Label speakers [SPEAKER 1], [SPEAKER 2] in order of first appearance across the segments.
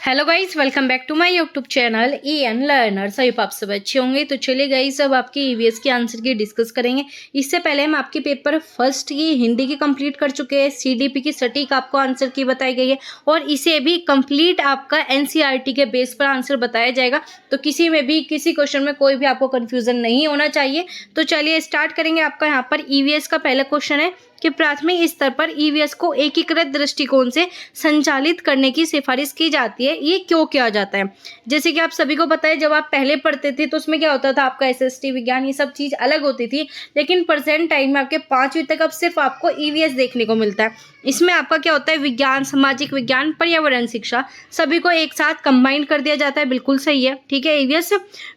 [SPEAKER 1] Hello guys, welcome back to my YouTube channel an learner. सभी आप सब अच्छे होंगे। तो चलिए गाइस, अब आपके ईवीएस के आंसर की डिस्कस करेंगे। इससे पहले हम आपके पेपर फर्स्ट की हिंदी की कंप्लीट कर चुके हैं। सीडीपी की सटीक आपको आंसर की बताई गई है और इसे भी कंप्लीट आपका एनसीईआरटी के बेस पर आंसर बताया जाएगा। तो किसी में भी किसी क्वेश्चन में कोई भी आपको कन्फ्यूजन नहीं होना चाहिए। तो चलिए स्टार्ट करेंगे। आपका यहाँ पर ईवीएस का पहला क्वेश्चन है कि प्राथमिक स्तर पर ईवीएस को एकीकृत दृष्टिकोण से संचालित करने की सिफारिश की जाती है, ये क्यों किया जाता है। जैसे कि आप सभी को पता है, जब आप पहले पढ़ते थे तो उसमें क्या होता था, आपका एसएसटी विज्ञान ये सब चीज अलग होती थी। लेकिन प्रेजेंट टाइम में आपके 5वीं तक अब सिर्फ आपको ईवीएस देखने को मिलता है। इसमें आपका क्या होता है, विज्ञान, सामाजिक विज्ञान, पर्यावरण शिक्षा सभी को एक साथ कंबाइन कर दिया जाता है। बिल्कुल सही है, ठीक है। ईवीएस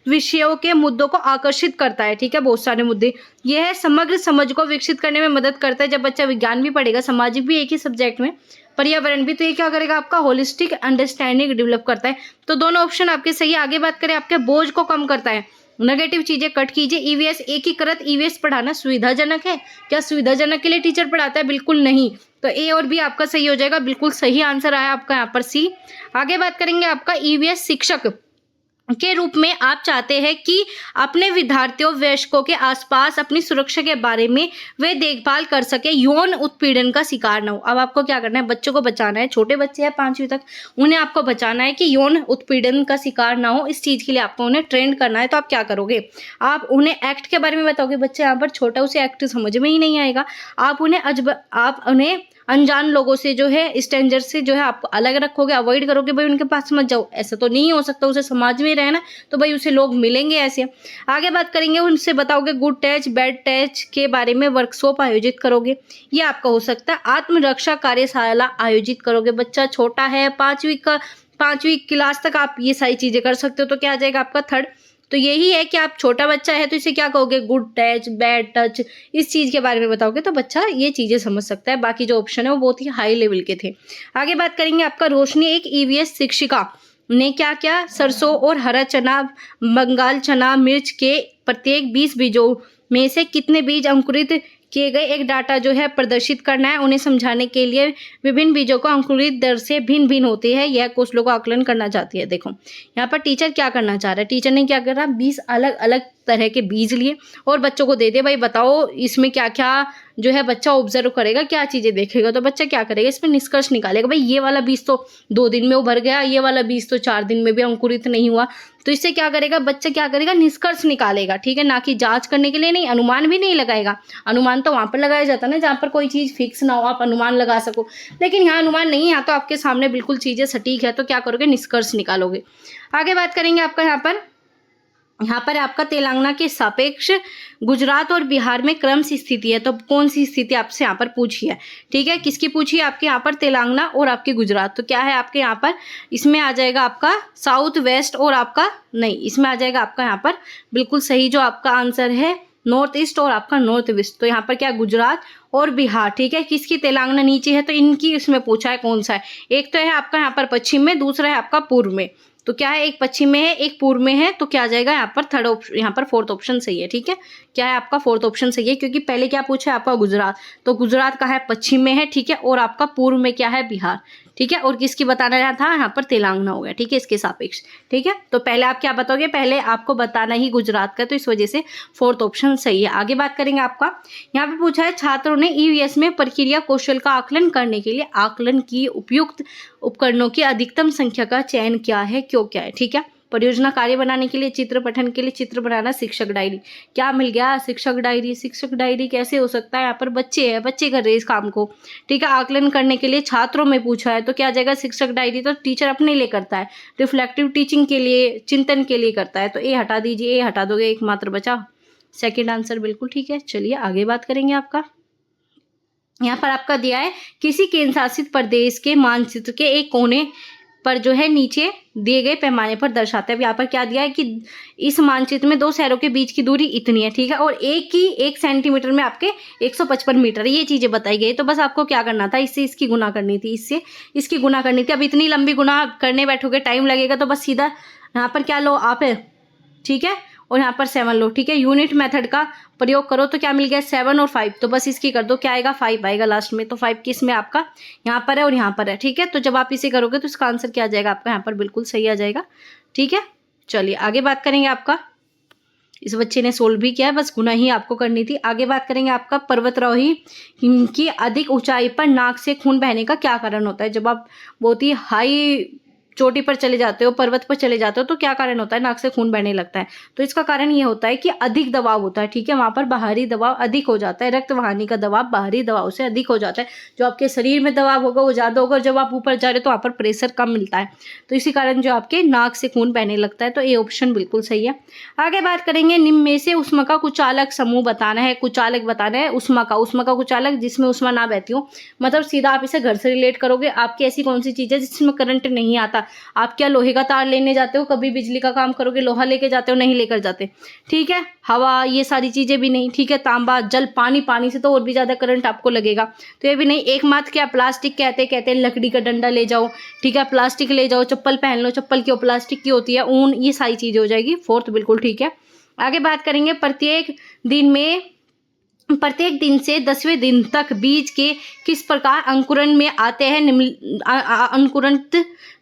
[SPEAKER 1] विषयों के मुद्दों को आकर्षित करता है, ठीक है, बहुत सारे मुद्दे। यह समग्र समझ को विकसित करने में मदद करता है। जब बच्चा विज्ञान भी पढ़ेगा, सामाजिक भी एक ही सब्जेक्ट में, पर्यावरण भी, तो ये क्या करेगा, आपका होलिस्टिक अंडरस्टैंडिंग डेवलप करता है। तो दोनों ऑप्शन आपके सही है। आगे बात करें, आपके बोझ को कम करता है। नेगेटिव चीजें कट कीजिए। ईवीएस एकीकृत ईवीएस पढ़ाना सुविधाजनक है क्या? सुविधाजनक के लिए टीचर पढ़ाता है? बिल्कुल नहीं। तो ए और बी आपका सही हो जाएगा। बिल्कुल सही आंसर आया आपका यहाँ पर सी। आगे बात करेंगे, आपका ईवीएस शिक्षक के रूप में आप चाहते हैं कि अपने विद्यार्थियों वयस्कों के आसपास अपनी सुरक्षा के बारे में वे देखभाल कर सके, यौन उत्पीड़न का शिकार न हो। अब आपको क्या करना है, बच्चों को बचाना है। छोटे बच्चे हैं 5वीं तक, उन्हें आपको बचाना है कि यौन उत्पीड़न का शिकार ना हो। इस चीज के लिए आपको उन्हें ट्रेन करना है। तो आप क्या करोगे, आप उन्हें एक्ट के बारे में बताओगे। बच्चा यहाँ पर छोटा, उसे एक्ट समझ में ही नहीं आएगा। आप उन्हें अनजान लोगों से जो है, स्ट्रेंजर से जो है आप अलग रखोगे, अवॉइड करोगे। भाई उनके पास मत जाओ, ऐसा तो नहीं हो सकता। उसे समाज में रहना, तो भाई उसे लोग मिलेंगे ऐसे। आगे बात करेंगे, उनसे बताओगे गुड टच बैड टच के बारे में वर्कशॉप आयोजित करोगे। ये आपका हो सकता है आत्मरक्षा कार्यशाला आयोजित करोगे। बच्चा छोटा है, 5वीं क्लास तक आप ये सारी चीजें कर सकते हो। तो क्या आ जाएगा आपका थर्ड। तो यही है कि आप छोटा बच्चा है तो इसे क्या कहोगे, गुड टच बैड टच, इस चीज के बारे में बताओगे तो बच्चा ये चीजें समझ सकता है। बाकी जो ऑप्शन है वो बहुत ही हाई लेवल के थे। आगे बात करेंगे, आपका रोशनी एक ईवीएस शिक्षिका ने क्या क्या सरसों और हरा चना, बंगाल चना, मिर्च के प्रत्येक 20 बीजों में से कितने बीज अंकुरित किए गए, एक डाटा जो है प्रदर्शित करना है। उन्हें समझाने के लिए विभिन्न बीजों को अंकुरित दर से भिन्न भिन्न होती है। यह कुछ लोग आकलन करना चाहती है। देखो यहाँ पर टीचर क्या करना चाह रहा है, टीचर ने क्या कर रहा है, 20 अलग अलग तरह के बीज लिए और बच्चों को दे दे, भाई बताओ इसमें क्या क्या जो है बच्चा ऑब्जर्व करेगा, क्या चीजें देखेगा। तो बच्चा क्या करेगा, इसमें निष्कर्ष निकालेगा। भाई ये वाला बीज तो 2 दिन में उभर गया, ये वाला बीज तो 4 दिन में भी अंकुरित नहीं हुआ। तो इससे क्या करेगा बच्चा, क्या करेगा, निष्कर्ष निकालेगा, ठीक है, ना कि जांच करने के लिए नहीं। अनुमान भी नहीं लगाएगा। अनुमान तो वहां पर लगाया जाता है ना जहां पर कोई चीज फिक्स ना हो, आप अनुमान लगा सको। लेकिन यहाँ अनुमान नहीं है, यहाँ तो आपके सामने बिल्कुल चीजें सटीक है। तो क्या करोगे, निष्कर्ष निकालोगे। आगे बात करेंगे, आपका यहाँ पर आपका तेलंगाना के सापेक्ष गुजरात और बिहार में क्रम सी स्थिति है। तो कौन सी स्थिति आपसे यहाँ पर पूछी है, ठीक है, किसकी पूछी है, आपके यहाँ पर तेलंगाना और आपके गुजरात। तो क्या है आपके यहाँ पर, इसमें आ जाएगा आपका साउथ वेस्ट और आपका नहीं, इसमें आ जाएगा आपका यहाँ पर बिल्कुल सही जो आपका आंसर है नॉर्थ ईस्ट और आपका नॉर्थ वेस्ट। तो यहाँ पर क्या, गुजरात और बिहार, ठीक है। किसकी तेलंगाना नीचे है तो इनकी इसमें पूछा है कौन सा है। एक तो है आपका यहाँ पर पश्चिम में, दूसरा है आपका पूर्व में। तो क्या है, एक पश्चिम में है एक पूर्व में है। तो क्या आ जाएगा यहाँ पर थर्ड ऑप्शन, यहाँ पर फोर्थ ऑप्शन सही है, ठीक है। क्या है आपका फोर्थ ऑप्शन सही है, क्योंकि पहले क्या पूछा है आपका गुजरात, तो गुजरात का है पश्चिम में है, ठीक है, और आपका पूर्व में क्या है, बिहार, ठीक है। और किसकी बताना था, यहाँ पर तेलंगाना हो गया, ठीक है, इसके सापेक्ष, ठीक है। तो पहले आप क्या बताओगे, पहले आपको बताना ही गुजरात का, तो इस वजह से फोर्थ ऑप्शन सही है। आगे बात करेंगे, आपका यहाँ पे पूछा है छात्रों ने ईवीएस में प्रक्रिया कौशल का आकलन करने के लिए आकलन की उपयुक्त उपकरणों की अधिकतम संख्या का चयन क्या है, क्यों क्या है, ठीक है। परियोजना कार्य बनाने के लिए, चित्र पठन के लिए चित्र बनाना, शिक्षक डायरी। क्या मिल गया, शिक्षक डायरी। शिक्षक डायरी कैसे हो सकता है, यहाँ पर बच्चे हैं, बच्चे कर रहे हैं इस काम को, ठीक है। आकलन करने के लिए छात्रों में पूछा है तो क्या आ जाएगा, शिक्षक डायरी तो टीचर अपने लिए करता है। रिफ्लेक्टिव टीचिंग के लिए, चिंतन के लिए करता है। तो ए हटा दीजिए, ए हटा दोगे, एक मात्र बचा, सेकेंड आंसर बिल्कुल ठीक है। चलिए आगे बात करेंगे, आपका यहाँ पर आपका दिया है किसी केंद्र शासित प्रदेश के मानचित्र के एक कोने पर जो है नीचे दिए गए पैमाने पर दर्शाते हैं। अब यहाँ पर क्या दिया है कि इस मानचित्र में 2 शहरों के बीच की दूरी इतनी है, ठीक है, और एक सेंटीमीटर में आपके 155 मीटर, ये चीजें बताई गई। तो बस आपको क्या करना था, इससे इसकी गुना करनी थी, इससे इसकी गुना करनी थी। अब इतनी लंबी गुना करने बैठोगे टाइम लगेगा, तो बस सीधा यहाँ पर क्या लो आप, ठीक है, और यहाँ पर 7 लो, ठीक है। यूनिट मेथड का प्रयोग करो तो क्या मिल गया 7 और 5, तो बस इसकी कर दो, क्या आएगा 5 आएगा लास्ट में। तो 5 किस में आपका यहाँ पर है और यहाँ पर है, ठीक है। तो जब आप इसे करोगे तो इसका आंसर क्या आ जाएगा आपका यहाँ पर बिल्कुल सही आ जाएगा, ठीक है। चलिए आगे बात करेंगे आपका, इस बच्चे ने सोल्व भी किया है, बस गुना ही आपको करनी थी। आगे बात करेंगे आपका पर्वतारोही की अधिक ऊंचाई पर नाक से खून बहने का क्या कारण होता है। जब आप बहुत ही हाई चोटी पर चले जाते हो, पर्वत पर चले जाते हो, तो क्या कारण होता है नाक से खून बहने लगता है। तो इसका कारण ये होता है कि अधिक दबाव होता है, ठीक है। वहां पर बाहरी दबाव अधिक हो जाता है, रक्त वाहिनी का दबाव बाहरी दबाव से अधिक हो जाता है। जो आपके शरीर में दबाव होगा वो ज्यादा होगा, जब आप ऊपर जा रहे हो तो वहां पर प्रेशर कम मिलता है, तो इसी कारण जो आपके नाक से खून बहने लगता है। तो ये ऑप्शन बिल्कुल सही है। आगे बात करेंगे, निम्न में से उष्मा का कुचालक समूह बताना है। कुचालक बताना है उष्मा का कुचालक जिसमें उष्मा ना बहती हो, मतलब सीधा आप इसे घर से रिलेट करोगे। आपकी ऐसी कौन सी चीज है जिसमें करंट नहीं आता। आप क्या लोहे का तार लेने जाते हो, कभी बिजली का काम करोगे लोहा लेके जाते हो, नहीं लेकर जाते, ठीक है। हवा, ये सारी चीजें भी नहीं, ठीक है। तांबा, जल, पानी, पानी से तो और भी ज्यादा करंट आपको लगेगा, तो ये भी नहीं। एकमात्र क्या प्लास्टिक कहते हैं लकड़ी का डंडा ले जाओ, ठीक है, प्लास्टिक ले जाओ, चप्पल पहन लो, चप्पल क्यों प्लास्टिक की होती है, ऊन, ये सारी चीजें हो जाएगी। फोर्थ बिल्कुल ठीक है। आगे बात करेंगे, प्रत्येक दिन से 10वें दिन तक बीज के किस प्रकार अंकुरण में आते हैं, अंकुरण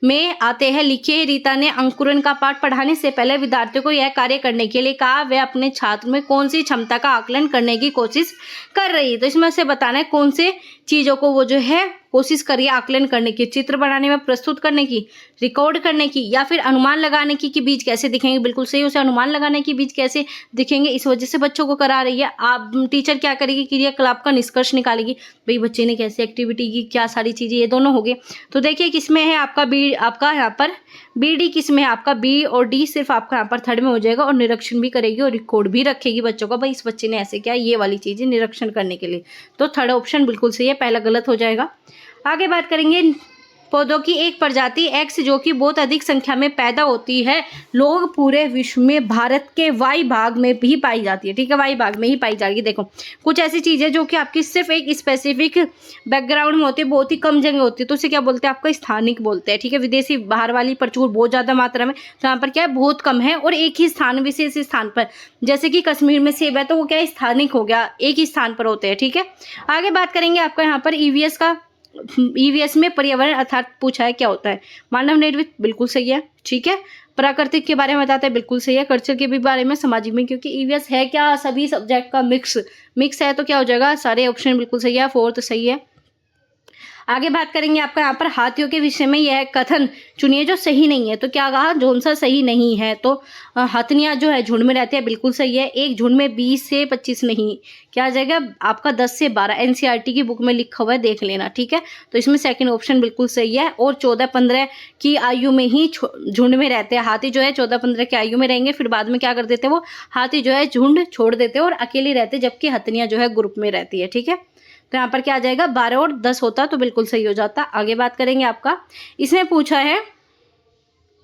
[SPEAKER 1] में आते हैं लिखिए। रीता ने अंकुरण का पाठ पढ़ाने से पहले विद्यार्थियों को यह कार्य करने के लिए कहा, वह अपने छात्र में कौन सी क्षमता का आकलन करने की कोशिश कर रही है। तो इसमें से बताना है कौन से चीजों को वो जो है कोशिश करिए आकलन करने की, चित्र बनाने में, प्रस्तुत करने की, रिकॉर्ड करने की, या फिर अनुमान लगाने की कि बीज कैसे दिखेंगे। बिल्कुल सही, उसे अनुमान लगाने की बीज कैसे दिखेंगे, इस वजह से बच्चों को करा रही है। आप टीचर क्या करेगी, क्रियाकलाप का निष्कर्ष निकालेगी, भाई बच्चे ने कैसे एक्टिविटी की, क्या सारी चीजें, ये दोनों हो गए। तो देखिए किसमें है आपका बी, आपका यहाँ पर बी डी किसमें है आपका, बी और डी सिर्फ आपका यहाँ पर थर्ड में हो जाएगा। और निरीक्षण भी करेगी और रिकॉर्ड भी रखेगी बच्चों का, भाई इस बच्चे ने ऐसे किया, ये वाली चीजें निरीक्षण करने के लिए। तो थर्ड ऑप्शन बिल्कुल सही है, पहला गलत हो जाएगा। आगे बात करेंगे, पौधों की एक प्रजाति एक्स जो कि बहुत अधिक संख्या में पैदा होती है लोग पूरे विश्व में, भारत के वाई भाग में भी पाई जाती है, ठीक है, वाई भाग में ही पाई जाएगी। देखो कुछ ऐसी चीजें जो कि आपकी सिर्फ एक स्पेसिफिक बैकग्राउंड में होती है, बहुत ही कम जगह होती है, तो उसे क्या बोलते हैं आपका स्थानिक बोलते हैं, ठीक है। विदेशी बाहर वाली प्रचुर बहुत ज्यादा मात्रा में, तो यहाँ पर क्या है बहुत कम है, और एक ही स्थान, विशेष स्थान पर, जैसे कि कश्मीर में सेब है तो वो क्या है स्थानिक हो गया, एक ही स्थान पर होते हैं, ठीक है। आगे बात करेंगे आपका यहाँ पर ईवीएस में पर्यावरण अर्थात पूछा है क्या होता है, मानव निर्मित, बिल्कुल सही है, ठीक है। प्राकृतिक के बारे में बताते हैं, बिल्कुल सही है। कल्चर के भी बारे में, सामाजिक में, क्योंकि ईवीएस है क्या, सभी सब्जेक्ट का मिक्स है, तो क्या हो जाएगा, सारे ऑप्शन बिल्कुल सही है, फोर्थ सही है। आगे बात करेंगे आपका यहाँ पर हाथियों के विषय में, यह कथन चुनिए जो सही नहीं है। तो क्या कहा, कौन सा सही नहीं है, तो हथनियाँ जो है झुंड में रहते हैं, बिल्कुल सही है। एक झुंड में 20 से 25 नहीं, क्या आ जाएगा आपका 10 से 12, एनसीईआरटी की बुक में लिखा हुआ है, देख लेना, ठीक है। तो इसमें सेकंड ऑप्शन बिल्कुल सही है। और 14-15 की आयु में ही झुंड में रहते हैं हाथी, जो है 14-15 की आयु में रहेंगे, फिर बाद में क्या कर देते हैं वो हाथी जो है झुंड छोड़ देते हैं और अकेले रहते, जबकि हथनियाँ जो है ग्रुप में रहती है, ठीक है। तो यहाँ पर क्या आ जाएगा 12 और 10 होता तो बिल्कुल सही हो जाता। आगे बात करेंगे आपका, इसमें पूछा है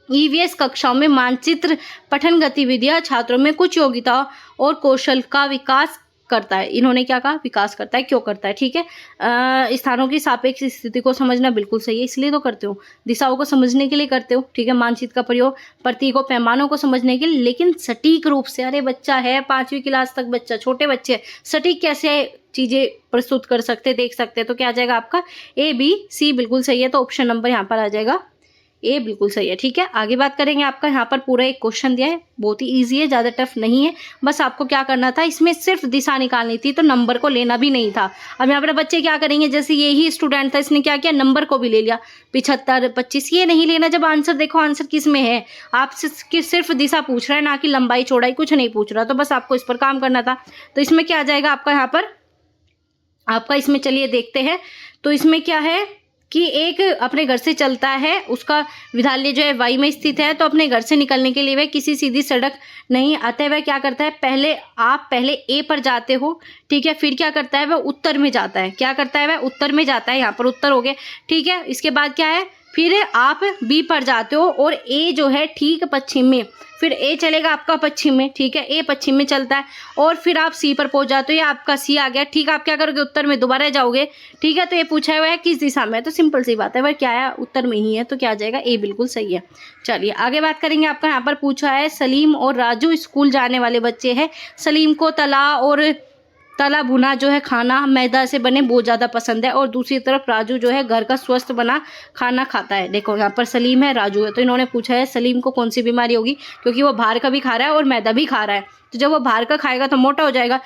[SPEAKER 1] ईवीएस कक्षाओं में मानचित्र पठन गतिविधियां छात्रों में कुछ योग्यता और कौशल का विकास करता है। इन्होंने क्या कहा, विकास करता है, क्यों करता है, ठीक है। स्थानों की सापेक्ष स्थिति को समझना, बिल्कुल सही है, इसलिए तो करते हो। दिशाओं को समझने के लिए करते हो, ठीक है। मानचित्र का प्रयोग प्रतीकों पैमानों को समझने के लिए, लेकिन सटीक रूप से, अरे बच्चा है 5वीं क्लास तक बच्चा, छोटे बच्चे, सटीक कैसे चीजें प्रस्तुत कर सकते, देख सकते, तो क्या आ जाएगा आपका ABC बिल्कुल सही है। तो ऑप्शन नंबर यहाँ पर आ जाएगा ए, बिल्कुल सही है, ठीक है। आगे बात करेंगे आपका, यहाँ पर पूरा एक क्वेश्चन दिया है, बहुत ही इजी है, ज्यादा टफ नहीं है। बस आपको क्या करना था, इसमें सिर्फ दिशा निकालनी थी, तो नंबर को लेना भी नहीं था। अब यहाँ पर बच्चे क्या करेंगे, जैसे यही स्टूडेंट था, इसने क्या किया, नंबर को भी ले लिया, 75, 25, ये नहीं लेना। जब आंसर देखो, आंसर किस में है, आपसे सिर्फ दिशा पूछ रहा है, ना कि लंबाई चौड़ाई, कुछ नहीं पूछ रहा, तो बस आपको इस पर काम करना था। तो इसमें क्या आ जाएगा आपका, यहाँ पर आपका इसमें चलिए देखते हैं। तो इसमें क्या है कि एक अपने घर से चलता है, उसका विद्यालय जो है वाई में स्थित है, तो अपने घर से निकलने के लिए वह किसी सीधी सड़क नहीं आता है, वह क्या करता है, पहले ए पर जाते हो, ठीक है, फिर क्या करता है वह उत्तर में जाता है, क्या करता है वह उत्तर में जाता है, यहाँ पर उत्तर हो गया, ठीक है। इसके बाद क्या है, फिर आप बी पर जाते हो और ए जो है ठीक पश्चिम में, फिर ए चलेगा आपका पश्चिम में, ठीक है, ए पश्चिम में चलता है, और फिर आप सी पर पहुंच जाते हो, ये आपका सी आ गया, ठीक। आप क्या करोगे, उत्तर में दोबारा जाओगे, ठीक है। तो ये पूछा हुआ है किस दिशा में, तो सिंपल सी बात है, वह क्या है, उत्तर में ही है, तो क्या आ जाएगा, ए बिल्कुल सही है। चलिए आगे बात करेंगे। आपका यहाँ पर पूछा है सलीम और राजू स्कूल जाने वाले बच्चे हैं। सलीम को तला भुना जो है खाना मैदा से बने बहुत ज़्यादा पसंद है, और दूसरी तरफ राजू जो है घर का स्वस्थ बना खाना खाता है। देखो यहाँ पर सलीम है, राजू है, तो इन्होंने पूछा है सलीम को कौन सी बीमारी होगी, क्योंकि वो बाहर का भी खा रहा है और मैदा भी खा रहा है। तो जब वो बाहर का खाएगा तो मोटा हो जाएगा,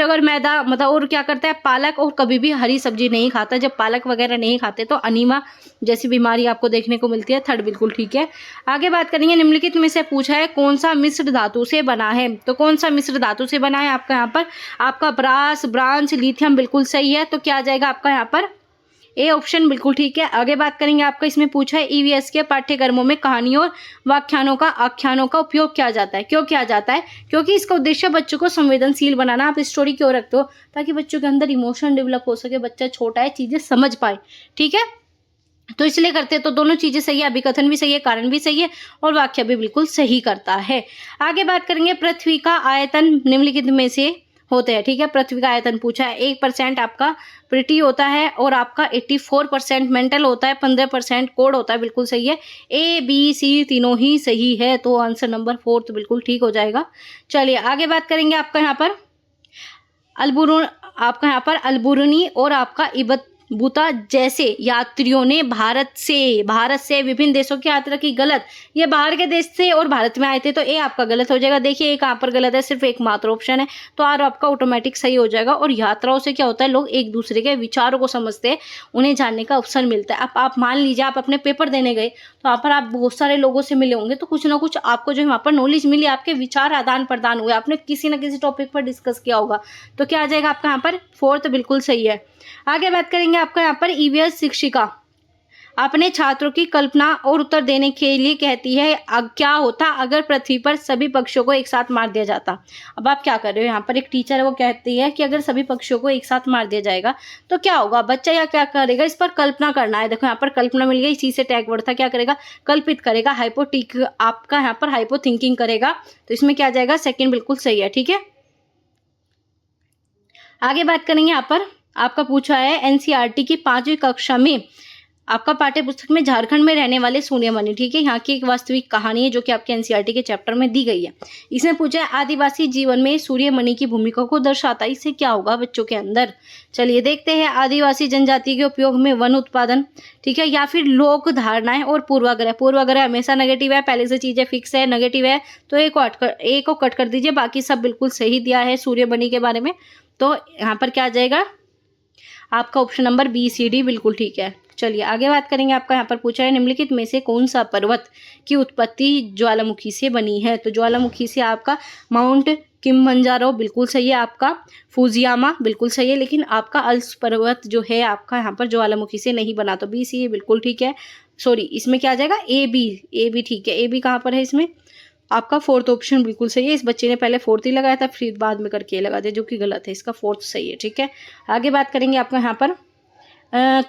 [SPEAKER 1] और मैदा मतलब और क्या करता है, पालक और कभी भी हरी सब्जी नहीं खाता। जब पालक वगैरह नहीं खाते तो अनीमा जैसी बीमारी आपको देखने को मिलती है। थर्ड बिल्कुल ठीक है। आगे बात करेंगे, निम्नलिखित में से पूछा है कौन सा मिश्र धातु से बना है, तो कौन सा मिश्र धातु से बना है आपका यहाँ पर, आपका ब्रांस लिथियम बिल्कुल सही है। तो क्या आ जाएगा आपका यहाँ पर, ए ऑप्शन बिल्कुल ठीक है। आगे बात करेंगे, आपका इसमें पूछा है ईवीएस के पाठ्यक्रमों में कहानियों और आख्यानों का उपयोग किया जाता है। क्यों किया जाता है, क्योंकि इसका उद्देश्य बच्चों को संवेदनशील बनाना। आप स्टोरी क्यों रखते हो, ताकि बच्चों के अंदर इमोशन डेवलप हो सके, बच्चा छोटा है चीजें समझ पाए, ठीक है, तो इसलिए करते हैं। तो दोनों चीजें सही है, अभिकथन भी सही है, कारण भी सही है, और वाक्य भी बिल्कुल सही करता है। आगे बात करेंगे, पृथ्वी का आयतन निम्नलिखित में से होते हैं, ठीक है। पृथ्वी का आयतन पूछा है, 1% आपका पृथ्वी होता है, और आपका 84% मेंटल होता है, 15% कोड होता है, बिल्कुल सही है। ए बी सी तीनों ही सही है, तो आंसर नंबर 4 तो बिल्कुल ठीक हो जाएगा। चलिए आगे बात करेंगे, आपका यहाँ पर अलबुरुनी और आपका बुता जैसे यात्रियों ने भारत से विभिन्न देशों की यात्रा की। गलत, ये बाहर के देश से और भारत में आए थे, तो ए आपका गलत हो जाएगा। देखिए ए कहाँ पर गलत है, सिर्फ एक मात्र ऑप्शन है, तो आर आपका ऑटोमेटिक सही हो जाएगा। और यात्राओं से क्या होता है, लोग एक दूसरे के विचारों को समझते हैं, उन्हें जानने का अवसर मिलता है। अब आप मान लीजिए आप अपने पेपर देने गए, तो वहाँ पर आप बहुत सारे लोगों से मिले होंगे, तो कुछ ना कुछ आपको जो वहाँ पर नॉलेज मिली, आपके विचार आदान प्रदान हुए, आपने किसी न किसी टॉपिक पर डिस्कस किया होगा, तो क्या आ जाएगा आपका यहाँ पर 4 बिल्कुल सही है। आगे बात करेंगे, आपका यहाँ पर ईवीएस शिक्षिका अपने छात्रों की कल्पना और उत्तर देने के लिए कहती है क्या होता अगर पृथ्वी पर सभी पक्षियों को एक साथ मार दिया जाता। अब आप क्या कर रहे हो, यहाँ पर एक टीचर है, वो कहती है कि अगर सभी पक्षियों को एक साथ मार दिया जाएगा तो क्या होगा। बच्चा या क्या करेगा, इस पर कल्पना करना है। देखो यहाँ पर कल्पना मिल गई, इसी से टैग वर्ड था, क्या करेगा, कल्पित करेगा, आपका यहाँ पर हाइपो थिंकिंग करेगा। तो इसमें क्या जाएगा, सेकेंड बिल्कुल सही है, ठीक है। आगे बात करेंगे, यहाँ पर आपका पूछा है एनसीईआरटी की 5वीं कक्षा में आपका पाठ्य पुस्तक में झारखंड में रहने वाले सूर्यमणि, ठीक है, यहाँ की एक वास्तविक कहानी है जो कि आपके एनसीईआरटी के चैप्टर में दी गई है। इसमें पूछा है आदिवासी जीवन में सूर्यमणि की भूमिका को दर्शाता है, इससे क्या होगा बच्चों के अंदर। चलिए देखते हैं, आदिवासी जनजाति के उपयोग में वन उत्पादन, ठीक है, या फिर लोक धारणाएं और पूर्वाग्रह हमेशा नेगेटिव है, पहले से चीजें फिक्स है, नेगेटिव है, तो ए को कट कर दीजिए, बाकी सब बिल्कुल सही दिया है सूर्यमणि के बारे में। तो यहाँ पर क्या आ जाएगा, आपका option number B C D बिल्कुल ठीक है। चलिए आगे बात करेंगे, आपका यहाँ पर पूछा है निम्नलिखित में से कौन सा पर्वत की उत्पत्ति ज्वालामुखी से बनी है। तो ज्वालामुखी से आपका माउंट किलिमंजारो बिल्कुल सही है, आपका फुजियामा बिल्कुल सही है, लेकिन आपका अल्प्स पर्वत जो है आपका यहाँ पर ज्वालामुखी से नहीं बना, तो बी सी बिल्कुल ठीक है। सॉरी, इसमें क्या आ जाएगा, ए बी ठीक है। ए बी कहाँ पर है, इसमें आपका 4th ऑप्शन बिल्कुल सही है। इस बच्चे ने पहले 4th ही लगाया था, फिर बाद में करके लगा दिया, जो कि गलत है, इसका 4th सही है, ठीक है। आगे बात करेंगे, आपका यहाँ पर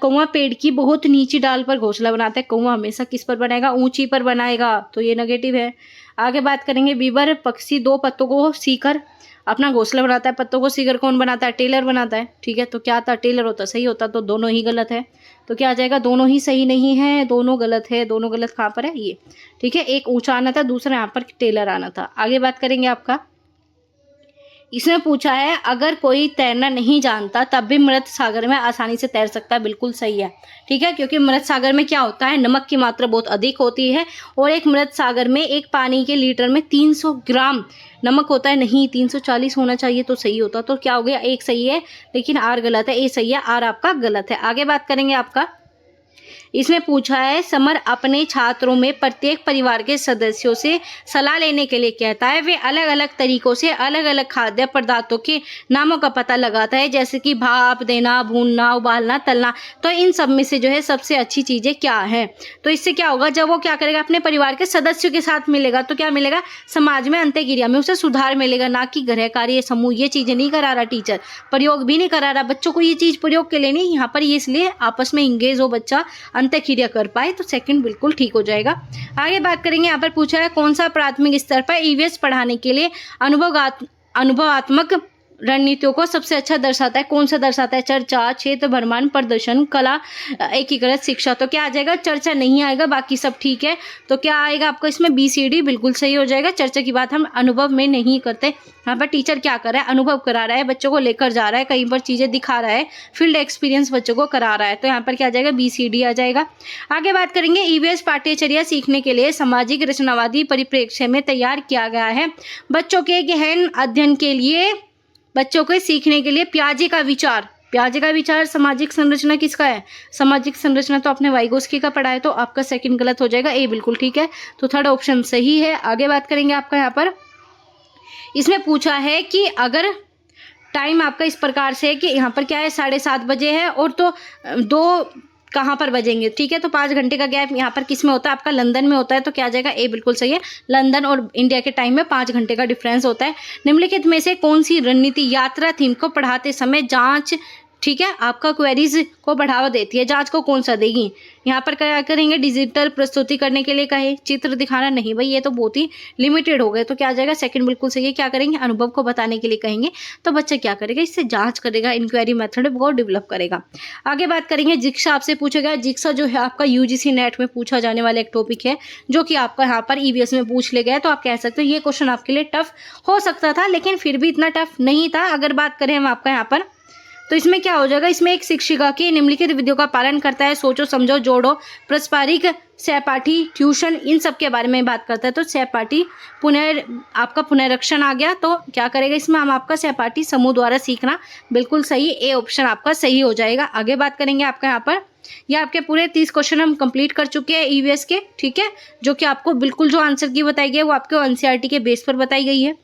[SPEAKER 1] कौवा पेड़ की बहुत नीची डाल पर घोंसला बनाता है। कौवा हमेशा किस पर बनाएगा, ऊंची पर बनाएगा, तो ये नेगेटिव है। आगे बात करेंगे, बीबर पक्षी 2 पत्तों को सीकर अपना घोंसला बनाता है। पत्तों को सीकर कौन बनाता है, टेलर बनाता है, ठीक है। तो क्या था, टेलर होता, सही होता, तो दोनों ही गलत है। तो क्या आ जाएगा, दोनों ही सही नहीं है, दोनों गलत है। दोनों गलत कहाँ पर है, ये, ठीक है। एक ऊंचा आना था, दूसरा यहाँ पर टेलर आना था। आगे बात करेंगे, आपका इसमें पूछा है अगर कोई तैरना नहीं जानता तब भी मृत सागर में आसानी से तैर सकता है, बिल्कुल सही है, ठीक है, क्योंकि मृत सागर में क्या होता है, नमक की मात्रा बहुत अधिक होती है, और एक मृत सागर में एक पानी के लीटर में 300 ग्राम नमक होता है, नहीं 340 होना चाहिए तो सही होता। तो क्या हो गया, एक सही है, लेकिन आर गलत है, ए सही है, आर आपका गलत है। आगे बात करेंगे, आपका इसमें पूछा है समर अपने छात्रों में प्रत्येक परिवार के सदस्यों से सलाह लेने के लिए कहता है। वे अलग अलग तरीकों से अलग अलग खाद्य पदार्थों के नामों का पता लगाता है, जैसे कि भाप देना, भूनना, उबालना, तलना। तो इन सब में से जो है सबसे अच्छी चीजें क्या है। तो इससे क्या होगा, जब वो क्या करेगा, अपने परिवार के सदस्यों के साथ मिलेगा, तो क्या मिलेगा, समाज में अंत्यक्रिया में उसे सुधार मिलेगा, ना कि गृह कार्य समूह। ये चीजें नहीं करा रहा टीचर, प्रयोग भी नहीं करा रहा बच्चों को, ये चीज प्रयोग के लिए नहीं, यहाँ पर ये इसलिए आपस में इंगेज हो बच्चा, अंतःक्रिया कर पाए, तो सेकंड बिल्कुल ठीक हो जाएगा। आगे बात करेंगे, यहाँ पर पूछा है कौन सा प्राथमिक स्तर पर ईवीएस पढ़ाने के लिए अनुभवात्मक रणनीतियों को सबसे अच्छा दर्शाता है, कौन सा दर्शाता है? चर्चा, क्षेत्र भ्रमण, प्रदर्शन, कला, एकीकृत शिक्षा। तो क्या आ जाएगा? चर्चा नहीं आएगा, बाकी सब ठीक है। तो क्या आएगा आपको इसमें? BCD बिल्कुल सही हो जाएगा। चर्चा की बात हम अनुभव में नहीं करते। यहाँ पर टीचर क्या कर रहा है? अनुभव करा रहा है, बच्चों को लेकर जा रहा है, कहीं पर चीज़ें दिखा रहा है, फील्ड एक्सपीरियंस बच्चों को करा रहा है। तो यहाँ पर क्या आ जाएगा? BCD आ जाएगा। आगे बात करेंगे, ईवीएस पाठ्यचर्या सीखने के लिए सामाजिक रचनावादी परिप्रेक्ष्य में तैयार किया गया है। बच्चों के गहन अध्ययन के लिए, बच्चों के सीखने के लिए पियाजे का विचार सामाजिक संरचना किसका है? सामाजिक संरचना तो आपने वाइगोस्की का पढ़ा है, तो आपका सेकंड गलत हो जाएगा, ए बिल्कुल ठीक है। तो थर्ड ऑप्शन सही है। आगे बात करेंगे, आपका यहाँ पर इसमें पूछा है कि अगर टाइम आपका इस प्रकार से है कि यहाँ पर क्या है 7:30 बजे है और तो 2 कहाँ पर बजेंगे, ठीक है। तो 5 घंटे का गैप यहाँ पर किस में होता है? आपका लंदन में होता है। तो क्या आ जाएगा? ए बिल्कुल सही है। लंदन और इंडिया के टाइम में 5 घंटे का डिफरेंस होता है। निम्नलिखित में से कौन सी रणनीति यात्रा थीम को पढ़ाते समय जांच, ठीक है, आपका क्वेरीज को बढ़ावा देती है? जांच को कौन सा देगी? यहाँ पर क्या करेंगे? डिजिटल प्रस्तुति करने के लिए कहे, चित्र दिखाना नहीं भाई, ये तो बहुत ही लिमिटेड हो गए। तो क्या आ जाएगा? सेकंड बिल्कुल सही है। क्या करेंगे? अनुभव को बताने के लिए कहेंगे। तो बच्चा क्या करेगा? इससे जांच करेगा, इंक्वायरी मेथड को डेवलप करेगा। आगे बात करेंगे, जिक्सा आपसे पूछेगा। जिक्सा जो है आपका UGC नेट में पूछा जाने वाला एक टॉपिक है, जो कि आपका यहाँ पर EVS में पूछ ले गया। तो आप कह सकते हो ये क्वेश्चन आपके लिए टफ हो सकता था, लेकिन फिर भी इतना टफ नहीं था। अगर बात करें हम आपका यहाँ पर, तो इसमें क्या हो जाएगा? इसमें एक शिक्षिका की निम्नलिखित विधियों का पालन करता है, सोचो, समझो, जोड़ो, पारस्परिक, सहपाठी, ट्यूशन, इन सब के बारे में बात करता है। तो सहपाठी आपका पुनरीक्षण आ गया। तो क्या करेगा इसमें? हम आपका सहपाठी समूह द्वारा सीखना, बिल्कुल सही, ए ऑप्शन आपका सही हो जाएगा। आगे बात करेंगे आपका यहाँ पर, ये आपके पूरे 30 क्वेश्चन हम कंप्लीट कर चुके हैं EVS के, ठीक है, जो कि आपको बिल्कुल जो आंसर की बताई गई है वो आपके NCERT के बेस पर बताई गई है,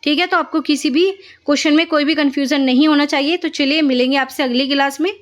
[SPEAKER 1] ठीक है। तो आपको किसी भी क्वेश्चन में कोई भी कंफ्यूजन नहीं होना चाहिए। तो चलिए मिलेंगे आपसे अगली क्लास में।